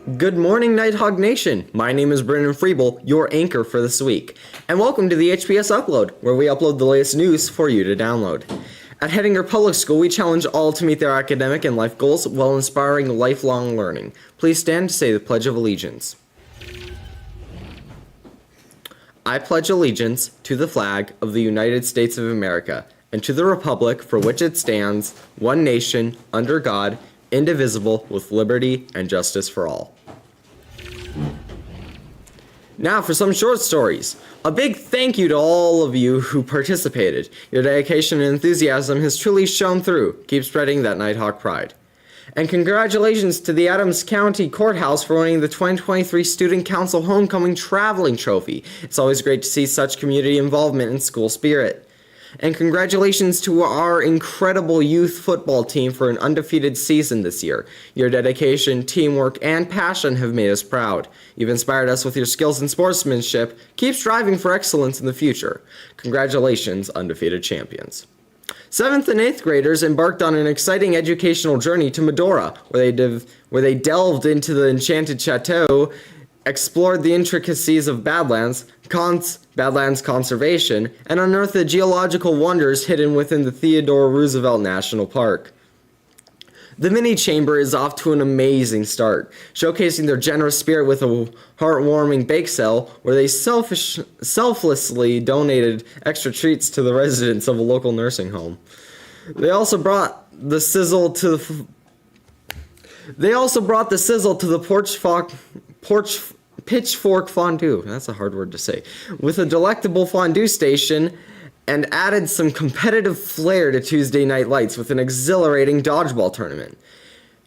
Good morning, Nighthawk Nation. My name is Brendan Freeble, your anchor for this week. And welcome to the HPS Upload, where we upload the latest news for you to download. At Hettinger Public School, we challenge all to meet their academic and life goals while inspiring lifelong learning. Please stand to say the Pledge of Allegiance. I pledge allegiance to the flag of the United States of America and to the republic for which it stands, one nation, under God, indivisible, with liberty and justice for all. Now for some short stories. A big thank you to all of you who participated. Your dedication and enthusiasm has truly shone through. Keep spreading that Nighthawk pride. And congratulations to the Adams County Courthouse for winning the 2023 Student Council Homecoming Traveling Trophy. It's always great to see such community involvement and school spirit. And congratulations to our incredible youth football team for an undefeated season this year. Your dedication, teamwork, and passion have made us proud. You've inspired us with your skills and sportsmanship. Keep striving for excellence in the future. Congratulations, undefeated champions. 7th and 8th graders embarked on an exciting educational journey to Medora, where they delved into the enchanted chateau, explored the intricacies of Badlands conservation, and unearthed the geological wonders hidden within the Theodore Roosevelt National Park. The mini chamber is off to an amazing start, showcasing their generous spirit with a heartwarming bake sale where they selflessly donated extra treats to the residents of a local nursing home. They also brought the sizzle to the pitchfork fondue. That's a hard word to say. With a delectable fondue station, and added some competitive flair to Tuesday night lights with an exhilarating dodgeball tournament.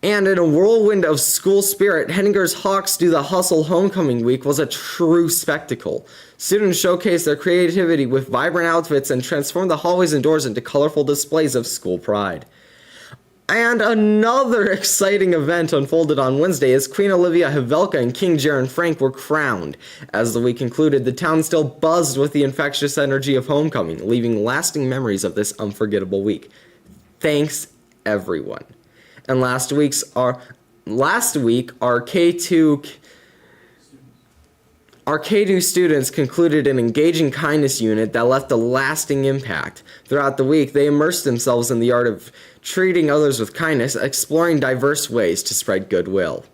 And in a whirlwind of school spirit, Hettinger's Hawks Do the Hustle Homecoming Week was a true spectacle. Students showcased their creativity with vibrant outfits and transformed the hallways and doors into colorful displays of school pride. And another exciting event unfolded on Wednesday as Queen Olivia Havelka and King Jaron Frank were crowned. As the week concluded, the town still buzzed with the infectious energy of homecoming, leaving lasting memories of this unforgettable week. Thanks, everyone. And last week, our K2 students concluded an engaging kindness unit that left a lasting impact. Throughout the week, they immersed themselves in the art of treating others with kindness, exploring diverse ways to spread goodwill.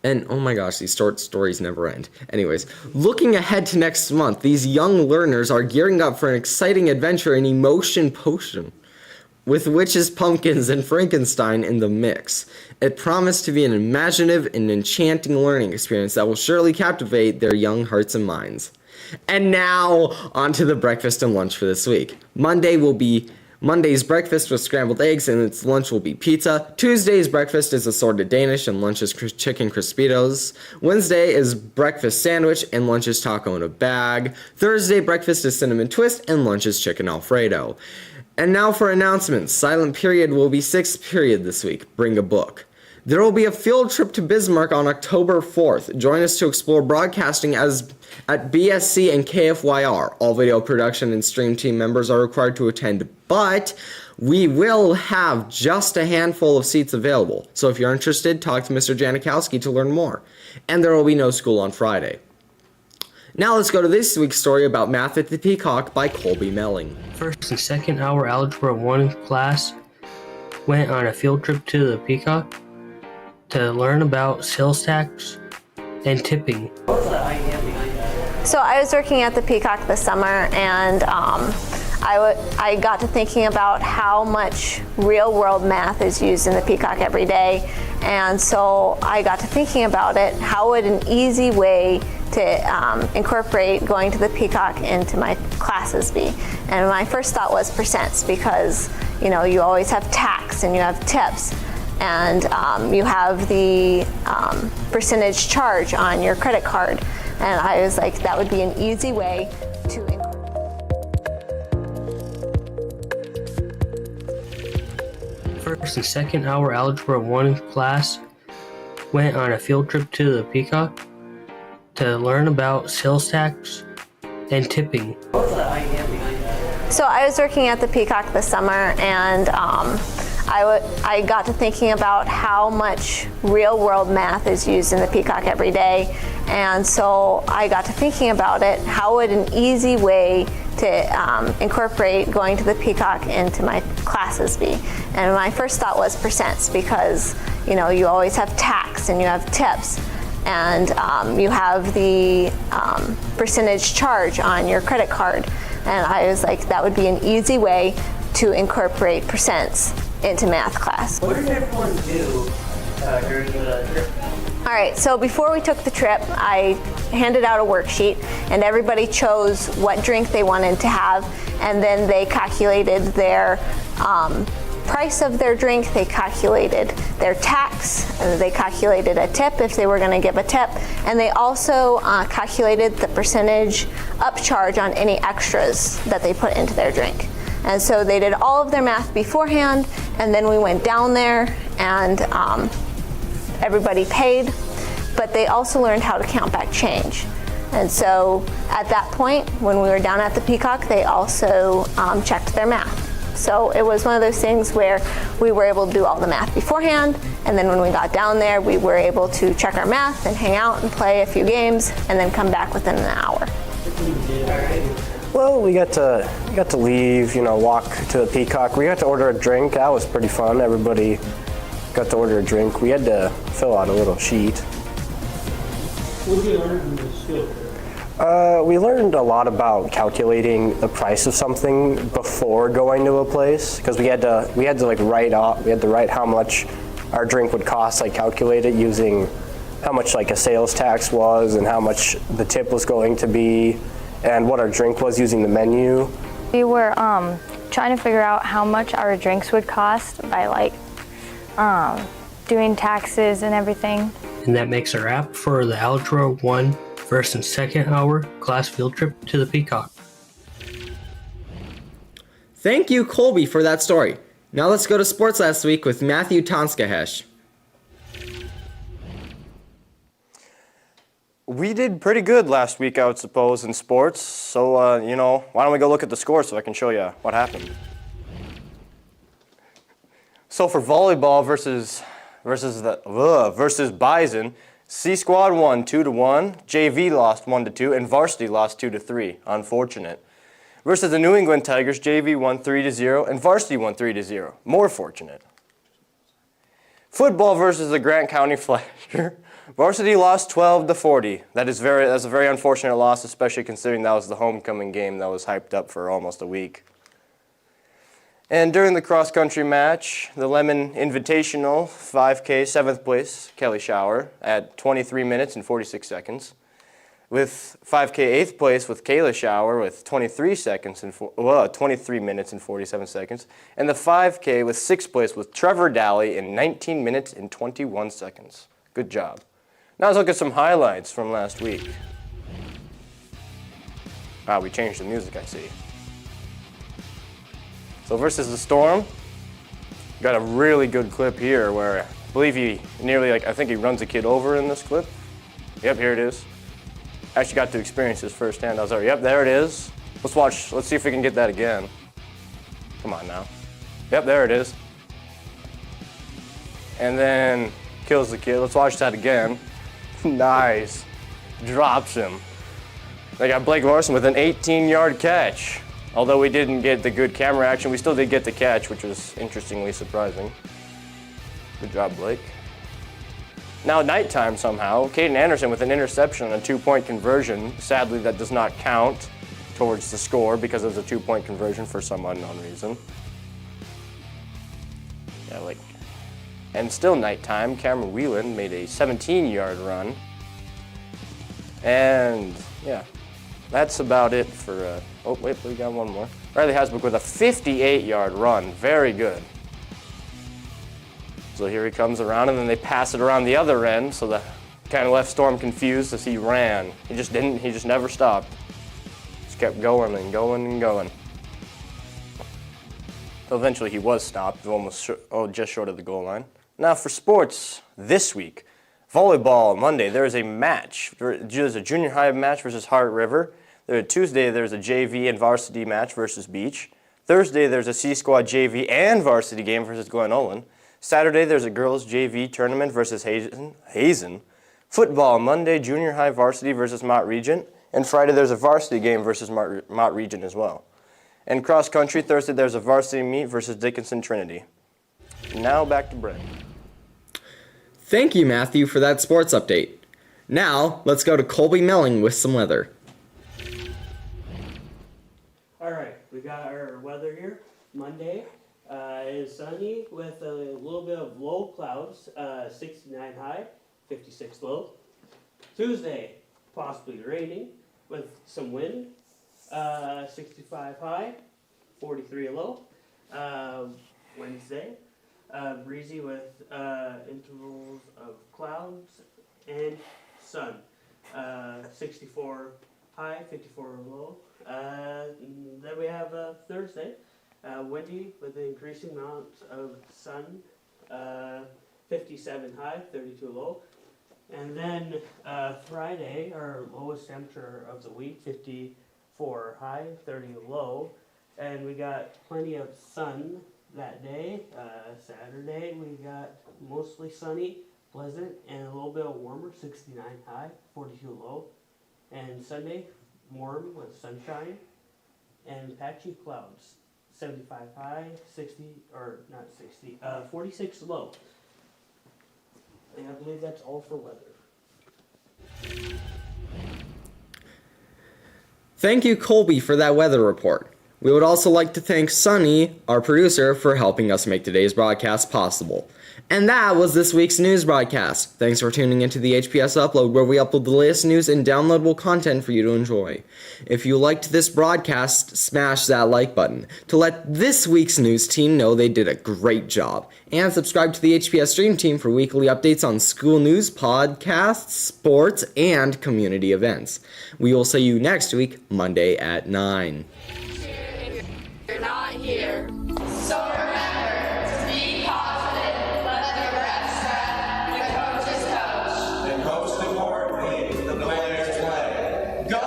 And oh my gosh, these short stories never end. Anyways, looking ahead to next month, these young learners are gearing up for an exciting adventure in Emotion Potion, with witches, pumpkins, and Frankenstein in the mix. It promised to be an imaginative and enchanting learning experience that will surely captivate their young hearts and minds. And now, on to the breakfast and lunch for this week. Monday's breakfast was scrambled eggs and its lunch will be pizza. Tuesday's breakfast is assorted Danish and lunch is chicken crispitos. Wednesday is breakfast sandwich and lunch is taco in a bag. Thursday breakfast is cinnamon twist and lunch is chicken alfredo. And now for announcements. Silent period will be 6th period this week. Bring a book. There will be a field trip to Bismarck on October 4th. Join us to explore broadcasting at BSC and KFYR. All video production and stream team members are required to attend, but we will have just a handful of seats available. So if you're interested, talk to Mr. Janikowski to learn more. And there will be no school on Friday. Now let's go to this week's story about Math at the Peacock by Colby Melling. First and second hour Algebra 1 class went on a field trip to the Peacock to learn about sales tax and tipping. So I was working at the Peacock this summer, and I got to thinking about how much real-world math is used in the Peacock every day, and so I got to thinking about it. How would an easy way to incorporate going to the Peacock into my classes be? And my first thought was percents, because you always have tax and you have tips, and you have the percentage charge on your credit card. And I was like, that would be an easy way to First and second hour Algebra 1 class went on a field trip to the Peacock to learn about sales tax and tipping. So I was working at the Peacock this summer, and I got to thinking about how much real-world math is used in the Peacock every day, and so I got to thinking about it. How would an easy way to incorporate going to the Peacock into my classes be? And my first thought was percents, because you always have tax and you have tips, and you have the percentage charge on your credit card. And I was like, that would be an easy way to incorporate percents into math class. What did everyone do during the trip? All right, so before we took the trip, I handed out a worksheet, and everybody chose what drink they wanted to have, and then they calculated their price of their drink, they calculated their tax, they calculated a tip if they were going to give a tip, and they also calculated the percentage upcharge on any extras that they put into their drink. And so they did all of their math beforehand, and then we went down there and everybody paid, but they also learned how to count back change. And so at that point, when we were down at the Peacock, they also checked their math. So it was one of those things where we were able to do all the math beforehand, and then when we got down there, we were able to check our math and hang out and play a few games, and then come back within an hour. Well, we got to leave, walk to the Peacock. We got to order a drink. That was pretty fun. Everybody got to order a drink. We had to fill out a little sheet. What did you learn from this field trip? We learned a lot about calculating the price of something before going to a place, because we had to write how much our drink would cost, calculate it using how much a sales tax was and how much the tip was going to be and what our drink was using the menu. We were trying to figure out how much our drinks would cost by doing taxes and everything. And that makes a wrap for the Algebra 1 first and second hour class field trip to the Peacock. Thank you, Colby, for that story. Now let's go to sports last week with Matthew Tonskahesh. We did pretty good last week, I would suppose, in sports. So, why don't we go look at the score so I can show you what happened. So for volleyball versus Bison, C Squad won 2-1, JV lost 1-2, and varsity lost 2-3. Unfortunate. Versus the New England Tigers, JV won 3-0, and varsity won 3-0. More fortunate. Football versus the Grant County Flasher. Varsity lost 12-40. That's a very unfortunate loss, especially considering that was the homecoming game that was hyped up for almost a week. And during the cross-country match, the Lemon Invitational 5K 7th place, Kelly Shower, at 23 minutes and 46 seconds. With 5K 8th place with Kayla Shower with 23 minutes and 47 seconds. And the 5K with 6th place with Trevor Daly in 19 minutes and 21 seconds. Good job. Now let's look at some highlights from last week. We changed the music, I see. So versus the Storm, got a really good clip here where I believe he nearly, I think he runs a kid over in this clip. Yep, here it is. Actually got to experience this firsthand. I was like, yep, there it is. Let's see if we can get that again. Come on now. Yep, there it is. And then kills the kid. Let's watch that again. Nice. Drops him. They got Blake Larson with an 18-yard catch. Although we didn't get the good camera action, we still did get the catch, which was interestingly surprising. Good job, Blake. Now nighttime somehow, Caden Anderson with an interception on a 2-point conversion. Sadly, that does not count towards the score because it was a 2-point conversion for some unknown reason. And still nighttime, Cameron Whelan made a 17-yard run. And yeah, that's about it for, oh wait, we got one more. Riley Hasbrook with a 58-yard run, very good. So here he comes around, and then they pass it around the other end, so that kind of left Storm confused as he ran. He just never stopped. Just kept going and going and going. So eventually he was stopped, just short of the goal line. Now for sports this week. Volleyball, Monday, there is a match. There's a junior high match versus Hart River. Tuesday, there's a JV and varsity match versus Beach. Thursday, there's a C Squad JV and varsity game versus Glen Olin. Saturday, there's a girls JV tournament versus Hazen. Football, Monday, junior high varsity versus Mott Regent. And Friday, there's a varsity game versus Mott Regent as well. And cross country, Thursday, there's a varsity meet versus Dickinson Trinity. Now back to Brett. Thank you, Matthew, for that sports update. Now, let's go to Colby Melling with some weather. All right, we got our weather here. Monday is sunny with a little bit of low clouds, 69 high, 56 low. Tuesday, possibly raining with some wind, 65 high, 43 low. Wednesday, breezy with intervals of clouds and sun, 64 high, 54 low. Then we have Thursday, windy with an increasing amount of sun, 57 high, 32 low. And then Friday, our lowest temperature of the week, 54 high, 30 low. And we got plenty of sun that day. Saturday, we got mostly sunny, pleasant, and a little bit warmer, 69 high, 42 low. And Sunday, warm with sunshine and patchy clouds, 75 high, 46 low. And I believe that's all for weather. Thank you, Colby, for that weather report. We would also like to thank Sunny, our producer, for helping us make today's broadcast possible. And that was this week's news broadcast. Thanks for tuning into the HPS Upload, where we upload the latest news and downloadable content for you to enjoy. If you liked this broadcast, smash that like button to let this week's news team know they did a great job. And subscribe to the HPS Stream team for weekly updates on school news, podcasts, sports, and community events. We will see you next week, Monday at 9. You're not here. So remember to be positive, let the refs ref, the coach is coach. And most importantly, the players play. Go!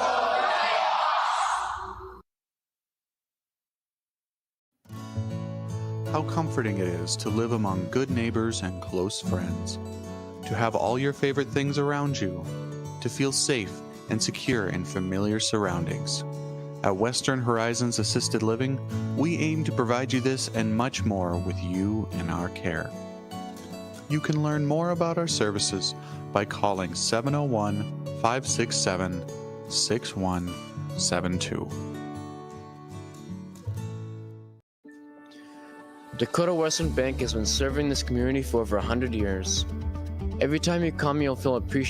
How comforting it is to live among good neighbors and close friends, to have all your favorite things around you, to feel safe and secure in familiar surroundings. At Western Horizons Assisted Living, we aim to provide you this and much more with you in our care. You can learn more about our services by calling 701-567-6172. Dakota Western Bank has been serving this community for over 100 years. Every time you come, you'll feel appreciated